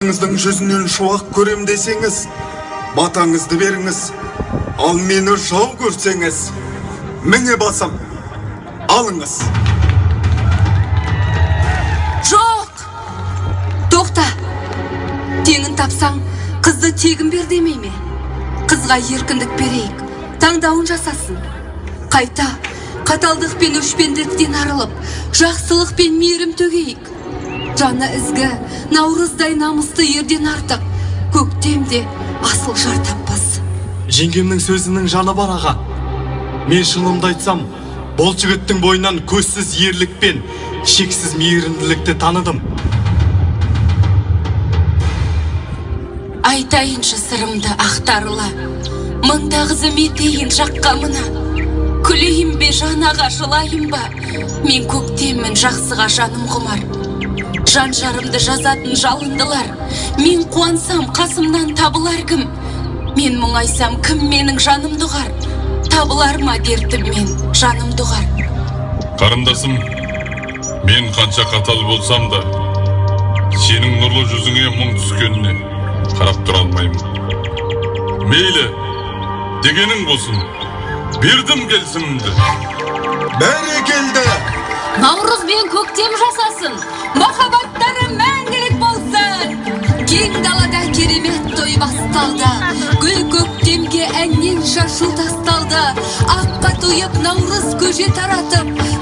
Сіздің жүзінен шуақ көрем десеңіз, батаңызды беріңіз. Ал мені жау көрсеңіз, міне басам, алыңыз. Жоқ! Тоқта! Теңін тапсаң, қызды тегін бер демей ме? Қызға еркіндік берейік, таңдауын жасасын. Қайта, қаталдық пен өшпенділіктен арылып, жақсылық пен мейірім төгейік. Жаны ізгі, наурыздай намысты ерден артық, көктемде асыл жар таппас. Жеңгемнің сөзінің жаны бар аға. Мен шынымды айтсам, бұл жігіттің бойынан көзсіз ерлік пен шексіз мейірімділікті таныдым. Айтайыншы сырымды ақтарыла, мыңдағызы метейін жаққа мына. Күлейін бе жанаға жылайын ба, мен көктеммін жақсыға жаным құмар. Жан жарымды жазатын жалындылар, мен қуансам қасымнан табылар кім? Мен мұңайсам кім менің жанымды ұғар? Табылар ма дертім мен жанымды ұғар? Қарындасым, мен қанша қатал болсам да, сенің нұрлы жүзіңе мұң түскеніне қарап тұра алмаймын. Мейлі, дегенің болсын, бердім келісімімді. Бәрекелді! Наурыз бен көктем жасасын, махаббаттары мәңгілік болсын. Кең далада керемет той басталды, гүл көктемге әннен шашу тасталды. Аққа тойып наурыз көже таратып,